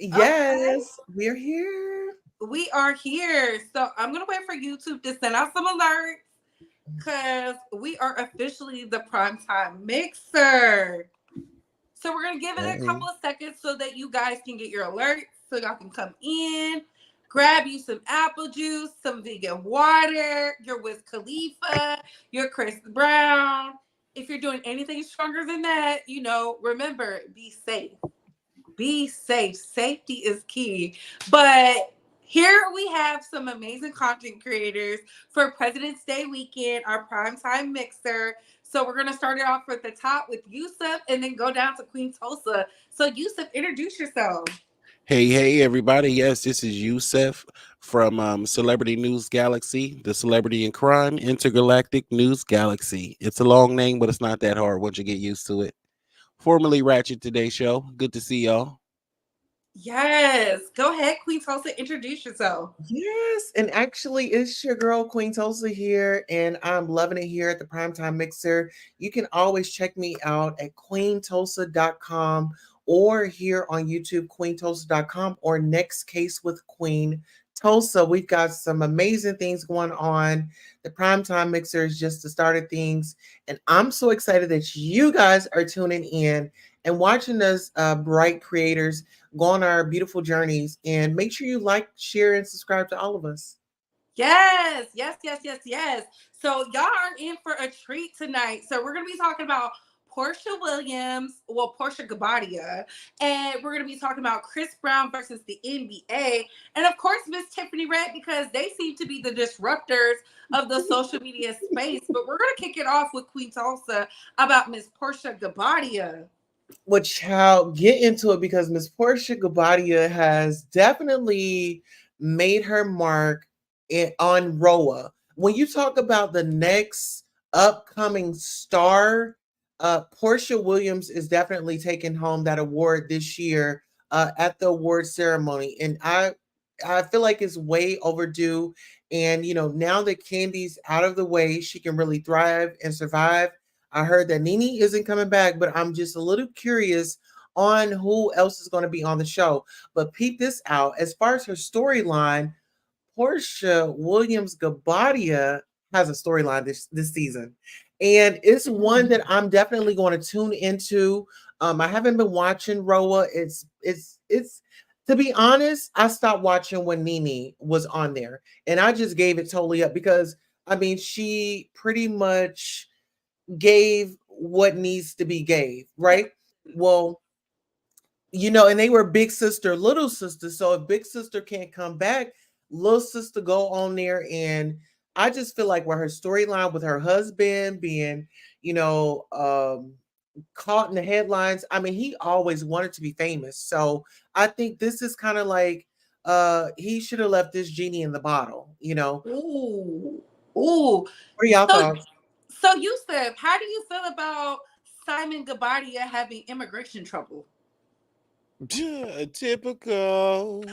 Okay, Yes, we're here. we are here. So I'm gonna wait for YouTube to send out some alerts because we are officially the primetime mixer. So we're gonna give it a Hey. couple of seconds so that you guys can get your alerts, so y'all can come in, grab you some apple juice, some vegan water, your Wiz Khalifa, your Chris Brown. If you're doing anything stronger than that, remember, be safe. Be safe. Safety is key. But here we have some amazing content creators for President's Day weekend, our primetime mixer. So we're going to start it off at the top with Yusuf and then go down to Queen Tulsa. So Yusuf, introduce yourself. Hey, everybody. Yes, this is Yusef from Celebrity News Galaxy, the Celebrity and Crime Intergalactic News Galaxy. It's a long name, but it's not that hard once you get used to it. Formerly Ratchet Today Show. Good to see y'all. Yes. Go ahead, Queen Tulsa, introduce yourself. Yes, and actually, it's your girl Queen Tulsa here, and I'm loving it here at the Primetime Mixer. You can always check me out at queentulsa.com or here on YouTube, queentulsa.com or Next Case with Queen Tulsa. We've got some amazing things going on. The Primetime Mixer is just the start of things, and I'm so excited that you guys are tuning in and watching us, bright creators, go on our beautiful journeys, and make sure you like, share, and subscribe to all of us. Yes, yes, yes, yes, yes. So y'all are in for a treat tonight. So we're gonna be talking about Portia Williams, well, Portia Gabadia, and we're gonna be talking about Chris Brown versus the NBA, and of course Miss Tiffany Red because they seem to be the disruptors of the social media space. But we're gonna kick it off with Queen Tulsa about Miss Portia Gabadia. Which I'll get into it because Miss Portia Gabadia has definitely made her mark on ROA. When you talk about the next upcoming star, Portia Williams is definitely taking home that award this year at the award ceremony, and I feel like it's way overdue. And now that Candy's out of the way, she can really thrive and survive. I heard that Nene isn't coming back, but I'm just a little curious on who else is going to be on the show. But peep this out. As far as her storyline, Portia Williams Gabadia has a storyline this season. And it's one that I'm definitely going to tune into. I haven't been watching Roa. It's to be honest, I stopped watching when Nene was on there. And I just gave it totally up because I mean she pretty much gave what needs to be gave, right? Well, and they were big sister, little sister. So if big sister can't come back, little sister go on there. And I just feel like where her storyline with her husband being, you know, um, caught in the headlines. I mean, he always wanted to be famous. So I think this is kind of like he should have left this genie in the bottle. Ooh, ooh. What are y'all So, thoughts? so Yusuf, how do you feel about Simon Gabadia having immigration trouble? Typical.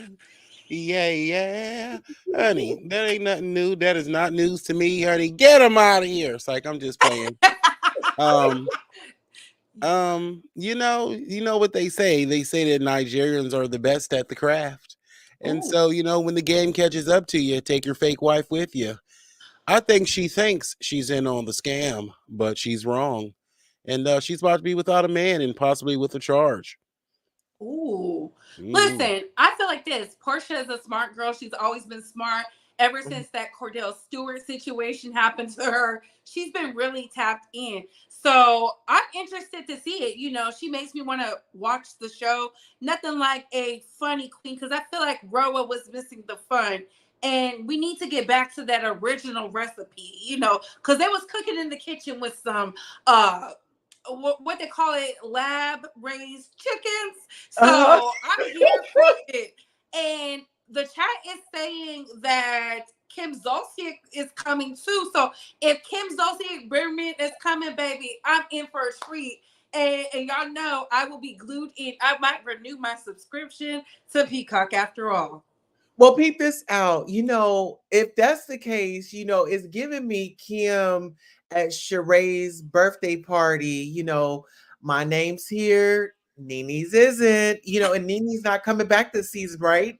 Yeah. Honey, that ain't nothing new. That is not news to me, honey. Get him out of here. It's like I'm just playing. Um, you know what they say. They say that Nigerians are the best at the craft. And Ooh, so, when the game catches up to you, take your fake wife with you. I think she thinks she's in on the scam, but she's wrong. And she's about to be without a man and possibly with a charge. ooh. Hmm. Listen, I feel like this. Portia is a smart girl. She's always been smart ever since that Cordell Stewart situation happened to her. She's been really tapped in. So I'm interested to see it. She makes me want to watch the show. Nothing like a funny queen because I feel like Roa was missing the fun. And we need to get back to that original recipe, because they was cooking in the kitchen with some what they call it, lab raised chickens. Uh, So I'm here for it. And the chat is saying that Kim Zolciak is coming too. So if Kim Zolciak Berman is coming, baby, I'm in for a treat. And y'all know I will be glued in. I might renew my subscription to Peacock after all. Well, peep this out. If that's the case, it's giving me Kim at Sheree's birthday party. My name's here. Nini's isn't, and Nini's not coming back this season, right?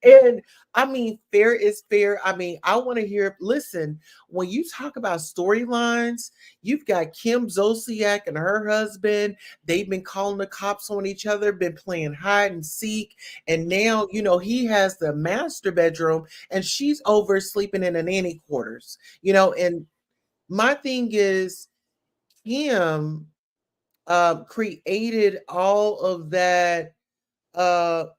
And I mean, fair is fair. I mean, I want to hear, listen, when you talk about storylines, you've got Kim Zolciak and her husband. They've been calling the cops on each other, been playing hide and seek. And now, he has the master bedroom and she's over sleeping in the nanny quarters, and my thing is, Kim created all of that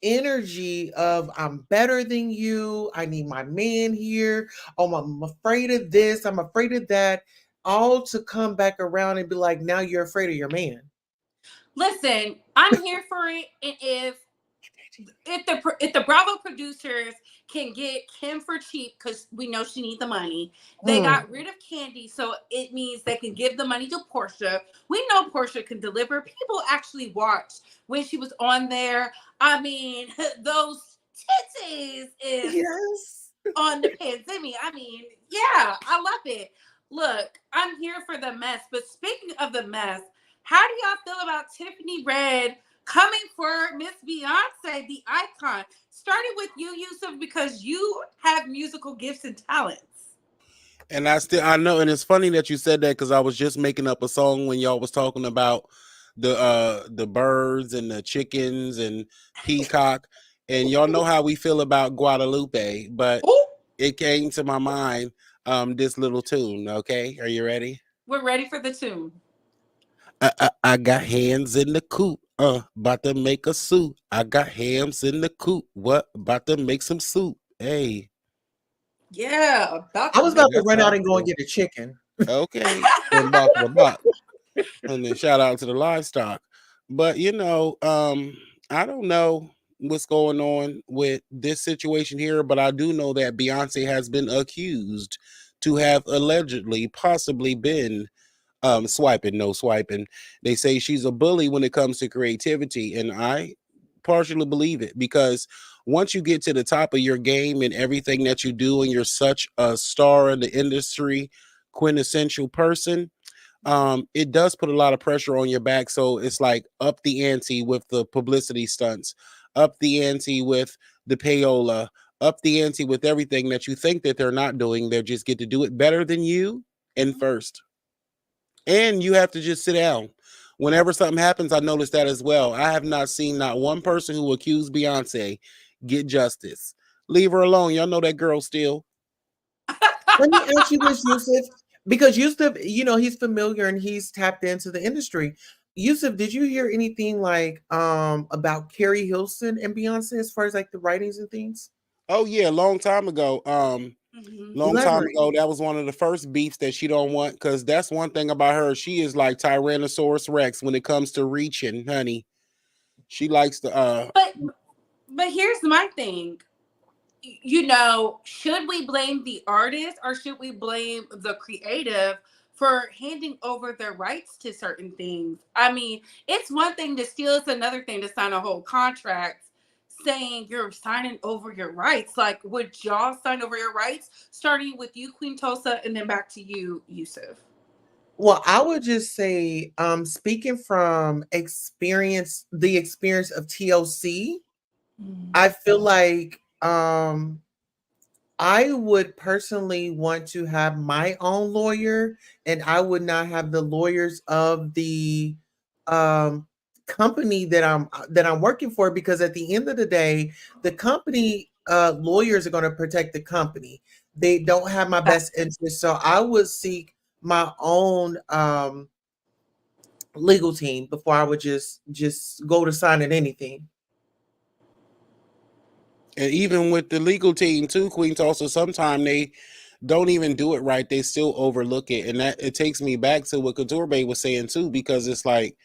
energy of I'm better than you. I need my man here. Oh, I'm afraid of this. I'm afraid of that. All to come back around and be like, now you're afraid of your man. Listen, I'm here for it. And if the Bravo producers can get Kim for cheap, because we know she needs the money, they got rid of Kandi, so it means they can give the money to Porsha. We know Porsha can deliver. People actually watched when she was on there. I mean, those titties is Yes. on the pandemic. I mean, yeah, I love it. Look, I'm here for the mess. But speaking of the mess, how do y'all feel about Tiffany Red coming for Miss Beyonce, the icon? Starting with you, Yusuf, because you have musical gifts and talents. And I know, and it's funny that you said that because I was just making up a song when y'all was talking about the birds and the chickens and peacock, and y'all know how we feel about Guadalupe, but it came to my mind this little tune. Okay, are you ready? We're ready for the tune. I got hands in the coop, about to make a soup. I got hams in the coop, what? About to make some soup. Hey. Yeah, I was about to run out and go and get a chicken. Okay, and back to the box. And then shout out to the livestock. But I don't know what's going on with this situation here, but I do know that Beyonce has been accused to have allegedly possibly been swiping. They say she's a bully when it comes to creativity, and I partially believe it, because once you get to the top of your game and everything that you do, and you're such a star in the industry, quintessential person, it does put a lot of pressure on your back. So it's like up the ante with the publicity stunts, up the ante with the payola, up the ante with everything that you think that they're not doing. They just get to do it better than you and first. And you have to just sit down. Whenever something happens, I noticed that as well. I have not seen not one person who accused Beyonce get justice. Leave her alone. Y'all know that girl still. Let me ask you this, Yusuf, because Yusuf, he's familiar and he's tapped into the industry. Yusuf, did you hear anything like about Carrie Hilson and Beyonce as far as like the writings and things? Oh yeah, a long time ago. Long time ago, that was one of the first beefs that she don't want, because that's one thing about her. She is like Tyrannosaurus Rex when it comes to reaching, honey. She likes to But here's my thing. Should we blame the artist or should we blame the creative for handing over their rights to certain things? I mean, it's one thing to steal, it's another thing to sign a whole contract saying you're signing over your rights. Like, would y'all sign over your rights? Starting with you, Queen Tulsa, and then back to you, Yusuf. Well, I would just say, speaking from the experience of TLC, I feel like I would personally want to have my own lawyer, and I would not have the lawyers of the company that I'm working for, because at the end of the day, the company lawyers are going to protect the company. They don't have my best interest, so I would seek my own legal team before I would just go to sign at anything. And even with the legal team too, Queen Tulsa, sometimes they don't even do it right. They still overlook it. And that it takes me back to what Couture Bay was saying too, because it's like,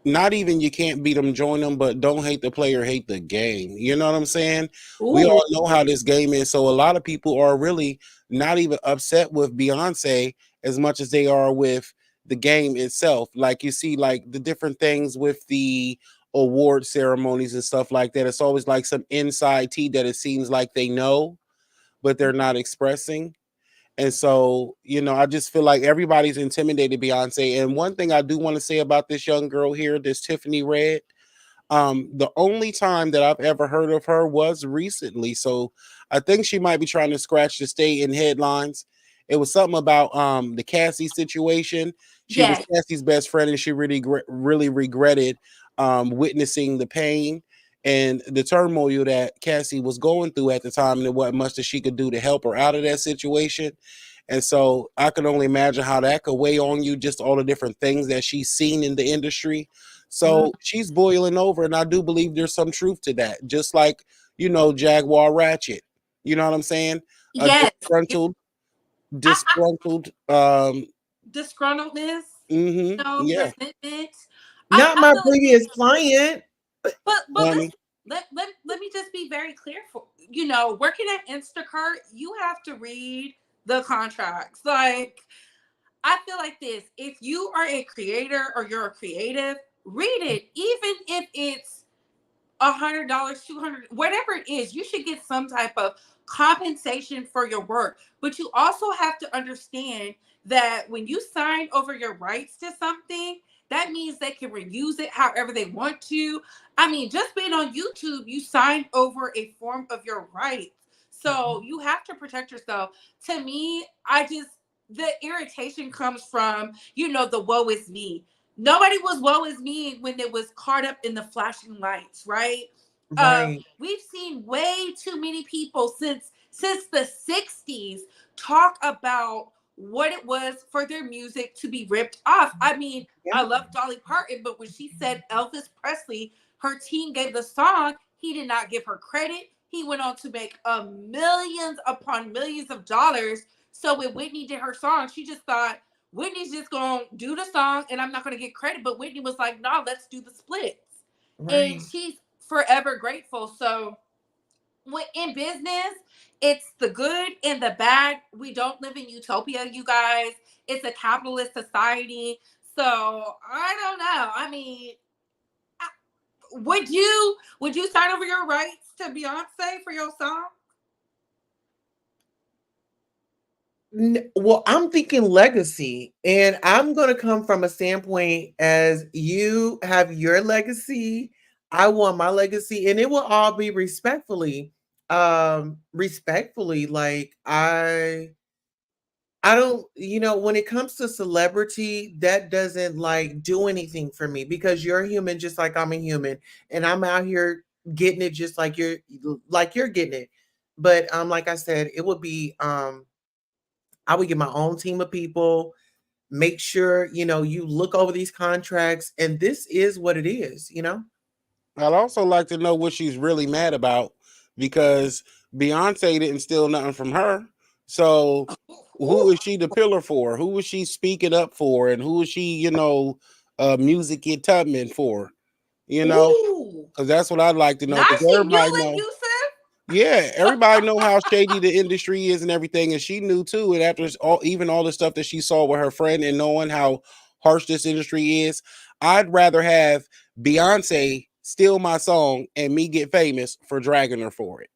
not even you can't beat them, join them, but don't hate the player, hate the game. You know what I'm saying? Ooh. We all know how this game is. So a lot of people are really not even upset with Beyonce as much as they are with the game itself. Like you see, like the different things with the award ceremonies and stuff like that. It's always like some inside tea that it seems like they know, but they're not expressing. And so, I just feel like everybody's intimidated Beyonce. And one thing I do want to say about this young girl here, this Tiffany Red, the only time that I've ever heard of her was recently. So I think she might be trying to scratch to stay in headlines. It was something about the Cassie situation. She was Yes. Cassie's best friend, and she really regretted witnessing the pain and the turmoil that Cassie was going through at the time, and what much that she could do to help her out of that situation. And so I can only imagine how that could weigh on you, just all the different things that she's seen in the industry. So she's boiling over, and I do believe there's some truth to that. Just like, Jaguar Ratchet. You know what I'm saying? A Yes. disgruntled, Disgruntledness, yeah. resentment. Not I my feel like previous client. But Honey. let me just be very clear. For working at Instacart, you have to read the contracts. Like, I feel like this: if you are a creator or you're a creative, read it. Even if it's $100, $200, whatever it is, you should get some type of compensation for your work. But you also have to understand that when you sign over your rights to something, that means they can reuse it however they want to. I mean, just being on YouTube, you signed over a form of your rights. So you have to protect yourself. To me, the irritation comes from, the woe is me. Nobody was woe is me when it was caught up in the flashing lights, right? Right. We've seen way too many people since the 60s talk about what it was for their music to be ripped off. I mean, Yeah. I love Dolly Parton, but when she said Elvis Presley, her team gave the song, he did not give her credit. He went on to make millions upon millions of dollars. So when Whitney did her song, she just thought, Whitney's just gonna do the song and I'm not gonna get credit. But Whitney was like, no, let's do the splits. And Right. she's forever grateful. So in business, it's the good and the bad. We don't live in utopia, you guys. It's a capitalist society. So I don't know. I mean, would you sign over your rights to Beyonce for your song? Well, I'm thinking legacy, and I'm going to come from a standpoint as you have your legacy, I want my legacy, and it will all be respectfully. Respectfully, like I don't, when it comes to celebrity, that doesn't like do anything for me because you're human just like I'm a human, and I'm out here getting it just like you're getting it. But like I said, it would be I would get my own team of people, make sure, you look over these contracts and this is what it is. I'd also like to know what she's really mad about, because Beyonce didn't steal nothing from her. So who is she the pillar for? Who is she speaking up for? And who is she, music it Tubman for? Ooh. Because that's what I'd like to know. Now Because she knew everybody it, know, Yusuf. yeah, everybody know how shady the industry is and everything, and she knew too. And after even all the stuff that she saw with her friend and knowing how harsh this industry is, I'd rather have Beyonce steal my song and me get famous for dragging her for it.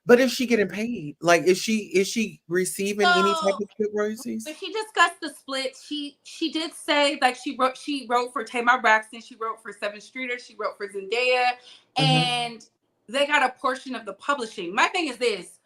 But is she getting paid? Like, is she receiving any type So of good royalties? when she discussed the split, she did say like she wrote for Tamar Braxton, she wrote for Seven Streeter, she wrote for Zendaya, Mhm. and they got a portion of the publishing. My thing is this: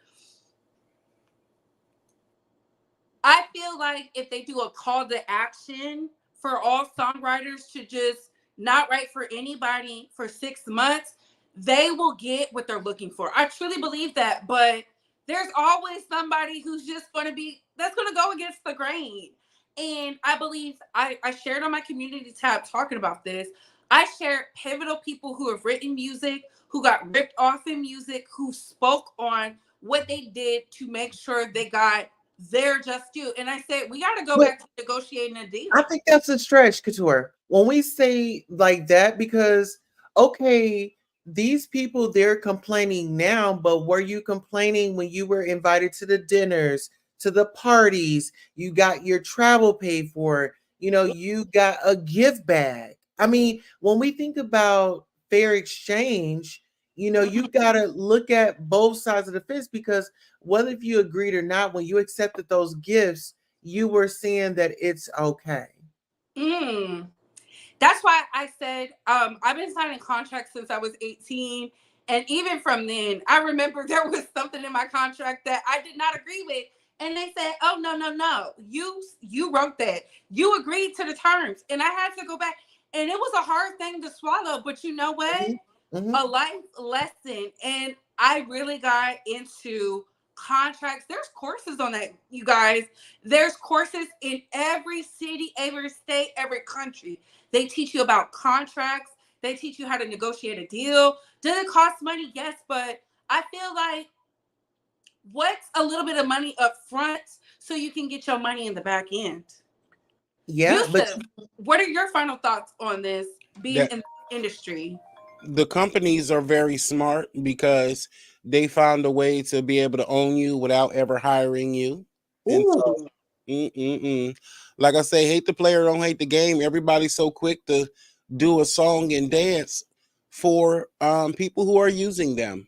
I feel like if they do a call to action for all songwriters to just not write for anybody for 6 months, they will get what they're looking for. I truly believe that, but there's always somebody who's just going to be that's going to go against the grain. And I believe I shared on my community tab talking about this. I shared pivotal people who have written music, who got ripped off in music, who spoke on what they did to make sure they got their just due. And I said, we got to go But back to negotiating a deal. I think that's a stretch, Couture. When we say like that, because okay, these people they're complaining now, but were you complaining when you were invited to the dinners, to the parties, you got your travel paid for, you got a gift bag. I mean, when we think about fair exchange, You got to look at both sides of the fence, because whether if you agreed or not, when you accepted those gifts, you were seeing that it's okay. Mm. That's why I said I've been signing contracts since I was 18. And even from then, I remember there was something in my contract that I did not agree with. And they said, "Oh, no, no, no. You wrote that. You agreed to the terms." And I had to go back. And it was a hard thing to swallow. But you know what? Mm-hmm. A life lesson. And I really got into contracts. There's courses on that, you guys. There's courses in every city, every state, every country. They teach you about contracts. They teach you how to negotiate a deal. Does it cost money? Yes, but I feel like what's a little bit of money up front so you can get your money in the back end? Yeah, but Yusuf, what are your final thoughts on this being That in the industry? the companies are very smart because they found a way to be able to own you without ever hiring you. And so, Ooh. like I say, hate the player, don't hate the game. Everybody's so quick to do a song and dance for people who are using them.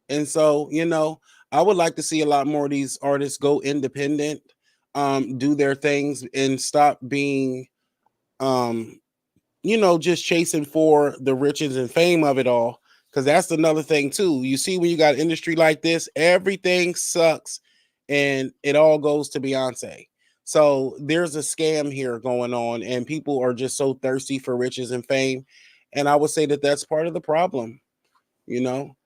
And so, I would like to see a lot more of these artists go independent, do their things, and stop being, just chasing for the riches and fame of it all. Because that's another thing too. You see, when you got industry like this, everything sucks, and it all goes to Beyonce. So there's a scam here going on, and people are just so thirsty for riches and fame. And I would say that that's part of the problem. You know,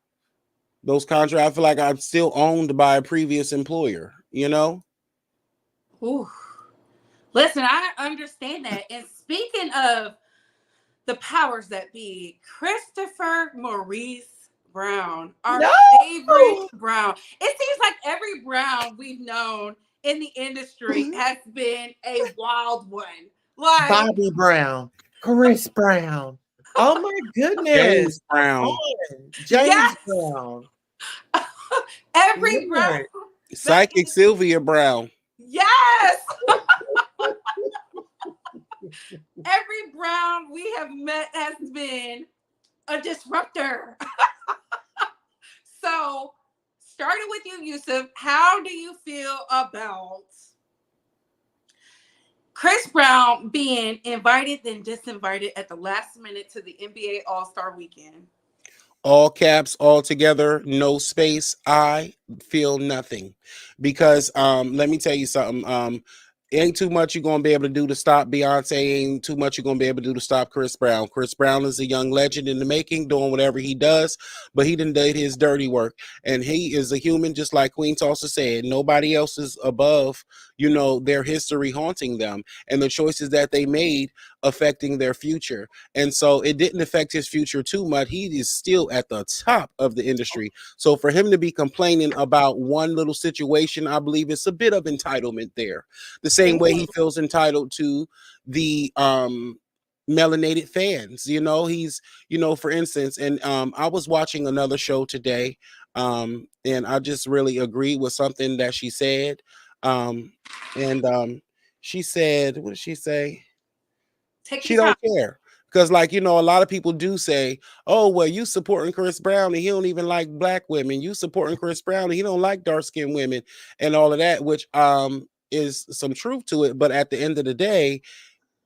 those contracts, I feel like I'm still owned by a previous employer. Ooh. Listen, I understand that. And speaking of the powers that be, Christopher Maurice Brown, our no. favorite Brown. It seems like every Brown we've known in the industry has been a wild one. Like, Bobby Brown, Chris Brown. Oh my goodness. James Brown, James yes, Brown. every Brown. Yes. that Psychic is- Sylvia Brown. yes, every Brown we have met has been a disruptor. So, starting with you, Yusuf, how do you feel about Chris Brown being invited then disinvited at the last minute to the NBA All-Star Weekend? All caps, all together, no space. I feel nothing, because let me tell you something. Ain't too much you're gonna be able to do to stop Beyonce. Ain't too much you're gonna be able to do to stop Chris Brown. Chris Brown is a young legend in the making, doing whatever he does, but he done did his dirty work, and he is a human, just like Queen Tulsa said. Nobody else is above, their history haunting them and the choices that they made affecting their future. And so it didn't affect his future too much. He is still at the top of the industry. So for him to be complaining about one little situation, I believe it's a bit of entitlement there. The same way he feels entitled to the melanated fans. He's, for instance, and I was watching another show today, and I just really agree with something that she said. And she said, what did she say? Take She your time. don't care. Because, a lot of people do say, oh, well, you supporting Chris Brown and he don't even like black women. You supporting Chris Brown and he don't like dark-skinned women and all of that, which is some truth to it. But at the end of the day,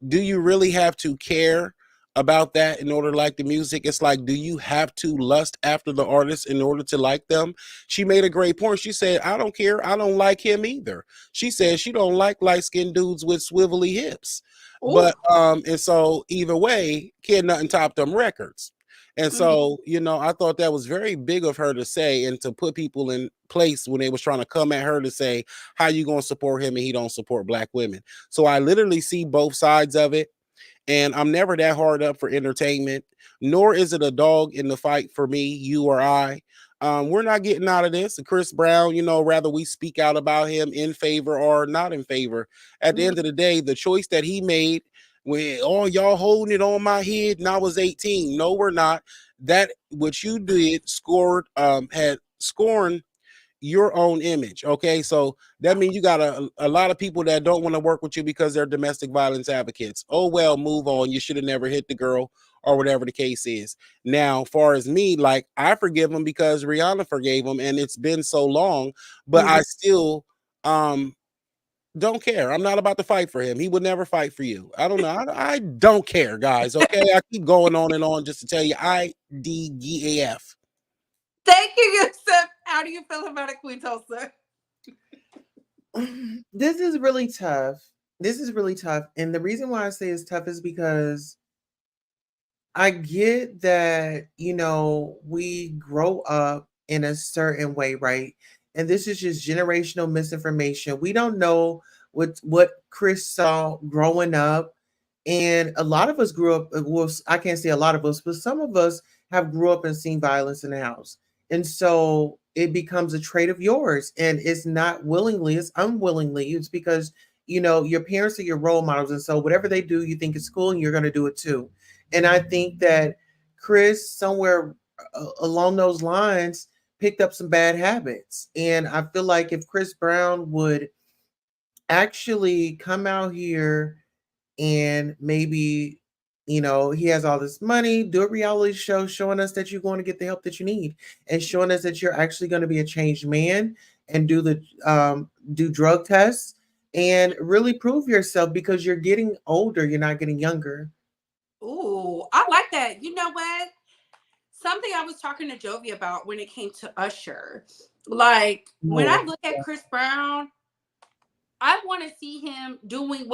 do you really have to care about that in order to like the music? It's like, do you have to lust after the artist in order to like them? She made a great point. She said, I don't care. I don't like him either. She said she don't like light-skinned dudes with swivelly hips. Ooh. But and so either way, Kid Nothing topped them records. And so, I thought that was very big of her to say, and to put people in place when they was trying to come at her to say, how you going to support him and he don't support black women? So I literally see both sides of it. And I'm never that hard up for entertainment, nor is it a dog in the fight for me, you or I. We're not getting out of this. Chris Brown, rather we speak out about him in favor or not in favor. At the end of the day, the choice that he made, when all y'all holding it on my head and I was 18. No, we're not. That what you did had scorn your own image. Okay, so that means you got a lot of people that don't want to work with you because they're domestic violence advocates. Oh well, move on. You should have never hit the girl, or whatever the case is. Now, far as me, like, I forgive him because Rihanna forgave him, and it's been so long, but I still don't care. I'm not about to fight for him. He would never fight for you. I don't know. I don't care, guys. Okay, I keep going on and on just to tell you, IDGAF. Thank you, Yusuf. How do you feel about it, Queen Tulsa? This is really tough. This is really tough. And the reason why I say it's tough is because I get that, we grow up in a certain way, right? And this is just generational misinformation. We don't know what Chris saw growing up. And a lot of us grew up, well, I can't say a lot of us, but some of us have grew up and seen violence in the house. And so it becomes a trait of yours. And it's not willingly, it's unwillingly. It's because, your parents are your role models. And so whatever they do, you think it's cool and you're going to do it too. And I think that Chris, somewhere along those lines, picked up some bad habits. And I feel like if Chris Brown would actually come out here and maybe, he has all this money, do a reality show showing us that you're going to get the help that you need and showing us that you're actually going to be a changed man and do drug tests and really prove yourself because you're getting older, you're not getting younger. Ooh, I like that. You know what? Something I was talking to Jovi about when it came to Usher. Like, when I look at Chris Brown, I want to see him doing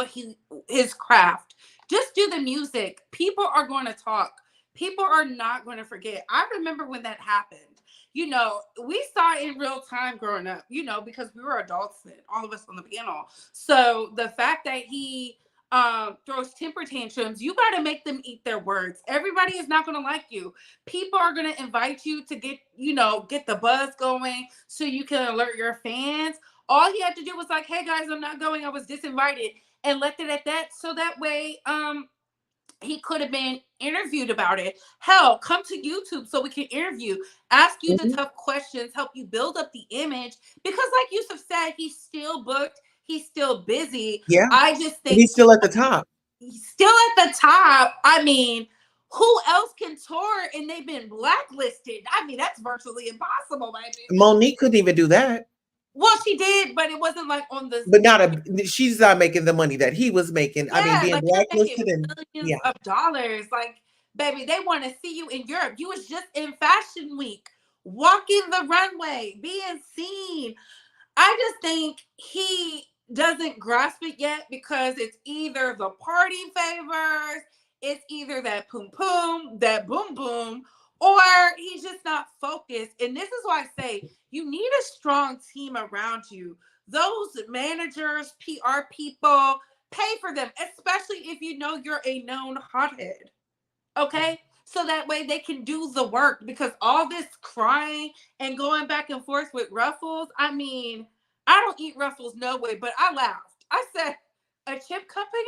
his craft. Just do the music. People are going to talk. People are not going to forget. I remember when that happened. We saw it in real time growing up, because we were adults then, all of us on the panel. So the fact that he throws temper tantrums, you got to make them eat their words. Everybody is not going to like you. People are going to invite you to get the buzz going so you can alert your fans. All he had to do was like, hey guys, I'm not going. I was disinvited, and left it at that. So that way, he could have been interviewed about it. Hell, come to YouTube so we can interview, ask you the tough questions, help you build up the image. Because like Yusuf said, he's still booked. He's still busy. Yeah. I just think he's still at the top. He's still at the top. I mean, who else can tour and they've been blacklisted? I mean, that's virtually impossible, baby. Monique couldn't even do that. Well, she did, but it wasn't like on the. But she's not making the money that he was making. Yeah, I mean, being like blacklisted and millions of dollars. Like, baby, they want to see you in Europe. You was just in Fashion Week, walking the runway, being seen. I just think he doesn't grasp it yet because it's either the party favors, it's either that poom poom, that boom boom, or he's just not focused. And this is why I say you need a strong team around you. Those managers, PR people, pay for them, especially if you know you're a known hothead. Okay? So that way they can do the work, because all this crying and going back and forth with Ruffles, I mean, I don't eat Ruffles no way, but I laughed. I said, a chip company?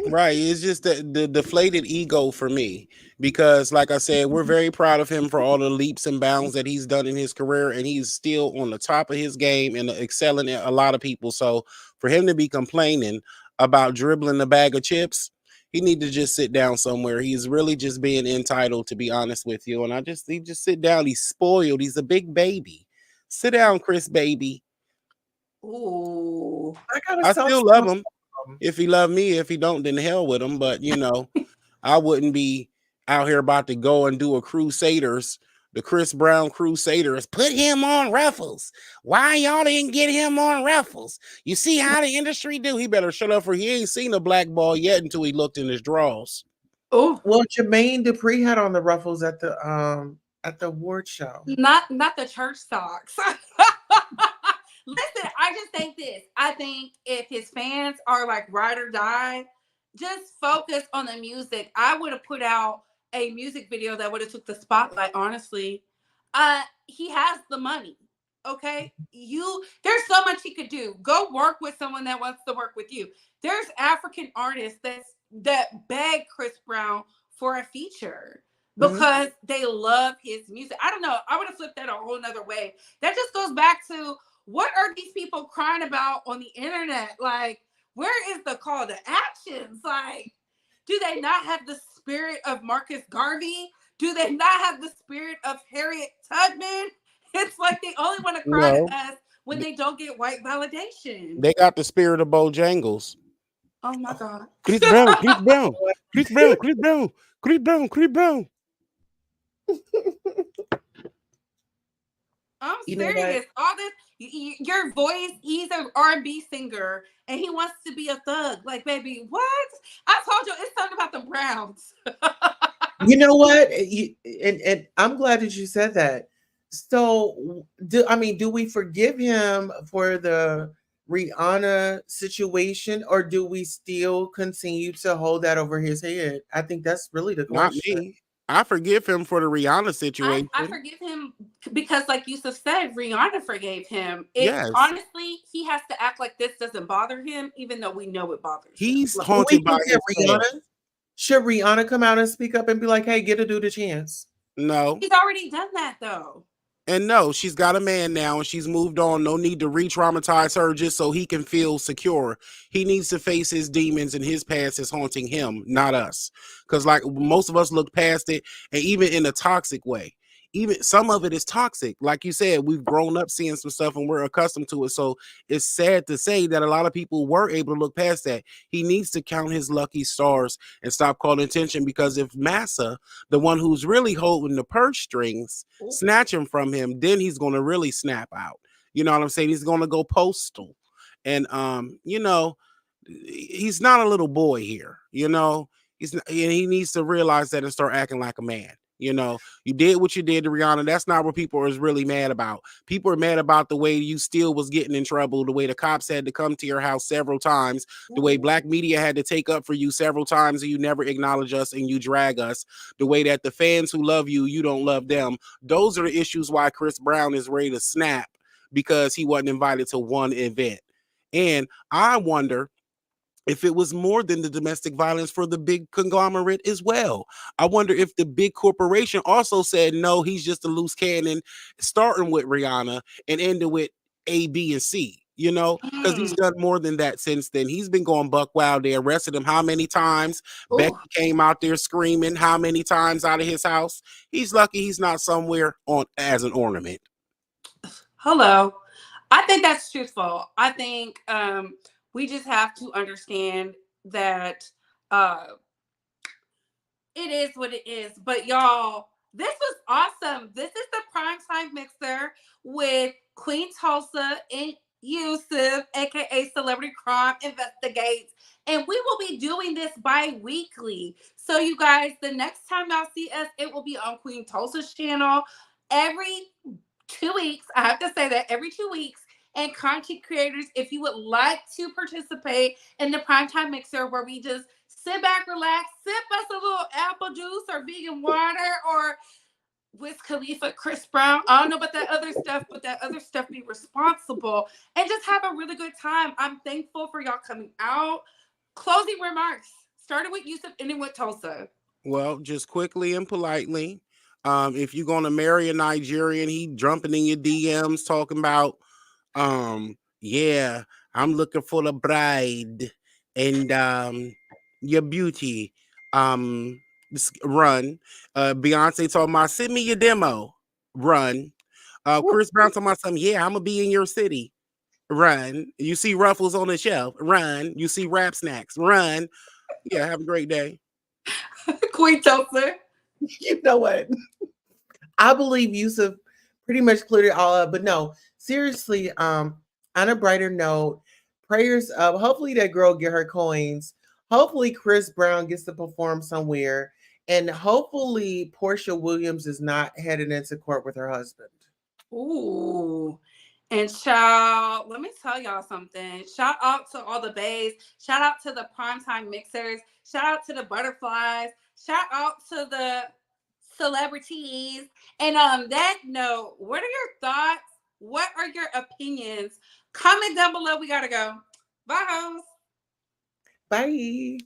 Right. It's just the deflated ego for me, because like I said, we're very proud of him for all the leaps and bounds that he's done in his career, and he's still on the top of his game and excelling at a lot of people. So for him to be complaining about dribbling a bag of chips, he need to just sit down somewhere. He's really just being entitled, to be honest with you. And he just sit down. He's spoiled. He's a big baby. Sit down, Chris baby. Ooh. I still love him. If he loved me, if he don't, then hell with him. But I wouldn't be out here about to go and do the Chris Brown Crusaders. Put him on Ruffles. Why y'all didn't get him on Ruffles? You see how the industry do? He better shut up, for he ain't seen a black ball yet until he looked in his drawers. Oh, well, Jermaine Dupri had on the Ruffles at the award show. Not the church socks. Listen, I just think this. I think if his fans are like ride or die, just focus on the music. I would have put out a music video that would have took the spotlight, honestly. He has the money. Okay? There's so much he could do. Go work with someone that wants to work with you. There's African artists that beg Chris Brown for a feature. because they love his music. I don't know. I would have flipped that a whole nother way. That just goes back to, what are these people crying about on the internet? Like, where is the call to actions? Like, do they not have the spirit of Marcus Garvey? Do they not have the spirit of Harriet Tubman? It's like they only want to cry No. to us when they don't get white validation. They got the spirit of Bojangles. Oh my God. Chris Brown, Chris Brown, Chris Brown, Chris Brown, Chris Brown, Chris Brown. I'm You know serious. All this, your voice, he's an R&B singer and he wants to be a thug. Like, baby, what? I told you, it's something about the Browns. You know what? And I'm glad that you said that. So, do we forgive him for the Rihanna situation, or do we still continue to hold that over his head? I think that's really the Not question. me. I forgive him for the Rihanna situation. I forgive him because, like Yusuf said, Rihanna forgave him. Yes. Honestly, he has to act like this doesn't bother him, even though we know it bothers He's him. haunted by his Rihanna. past. Should Rihanna come out and speak up and be like, "Hey, get a dude a chance"? No. He's already done that, though. And no, she's got a man now and she's moved on. No need to re-traumatize her just so he can feel secure. He needs to face his demons, and his past is haunting him, not us. Because like most of us look past it, and even in a toxic way. Even some of it is toxic. Like you said, we've grown up seeing some stuff and we're accustomed to it. So it's sad to say that a lot of people were able to look past that. He needs to count his lucky stars and stop calling attention, because if Massa, the one who's really holding the purse strings, snatch him from him, then he's going to really snap out. You know what I'm saying? He's going to go postal. And, he's not a little boy here, and he needs to realize that and start acting like a man. You did what you did to Rihanna. That's not what people are really mad about. People are mad about the way you still was getting in trouble, the way the cops had to come to your house several times, the way black media had to take up for you several times and you never acknowledge us and you drag us, the way that the fans who love you, you don't love them. Those are the issues why Chris Brown is ready to snap, because he wasn't invited to one event. And I wonder if it was more than the domestic violence for the big conglomerate as well. I wonder if the big corporation also said, no, he's just a loose cannon, starting with Rihanna and ending with A, B, and C, because he's done more than that since then. He's been going buck wild. They arrested him how many times? Ooh. Becky came out there screaming how many times out of his house. He's lucky he's not somewhere on as an ornament. Hello. I think that's truthful. I think we just have to understand that it is what it is. But y'all, this was awesome. This is the Primetime Mixer with Queen Tulsa and Yusuf, aka Celebrity Crime Investigates. And we will be doing this bi-weekly. So you guys, the next time y'all see us, it will be on Queen Tulsa's channel every 2 weeks. I have to say that every 2 weeks. And content creators, if you would like to participate in the Primetime Mixer, where we just sit back, relax, sip us a little apple juice or vegan water or Wiz Khalifa, Chris Brown. I don't know about that other stuff, but that other stuff, be responsible and just have a really good time. I'm thankful for y'all coming out. Closing remarks. Started with Yusuf, ending with Tulsa. Well, just quickly and politely, if you're going to marry a Nigerian, he jumping in your DMs talking about, yeah, I'm looking for the bride and your beauty. Run. Beyonce talking about, send me your demo. Run. Chris Brown talking about something, yeah, I'm gonna be in your city. Run. You see Ruffles on the shelf. Run. You see Rap Snacks. Run. Yeah, have a great day. Queen Tulsa. You know what? I believe Yusuf pretty much cleared it all up, but no, seriously, on a brighter note, prayers up. Hopefully that girl get her coins. Hopefully Chris Brown gets to perform somewhere. And hopefully Portia Williams is not headed into court with her husband. Ooh. And child, let me tell y'all something. Shout out to all the bays. Shout out to the Primetime Mixers. Shout out to the Butterflies. Shout out to the celebrities. And on that note, what are your thoughts? What are your opinions? Comment down below. We gotta go. Bye, hoes. Bye.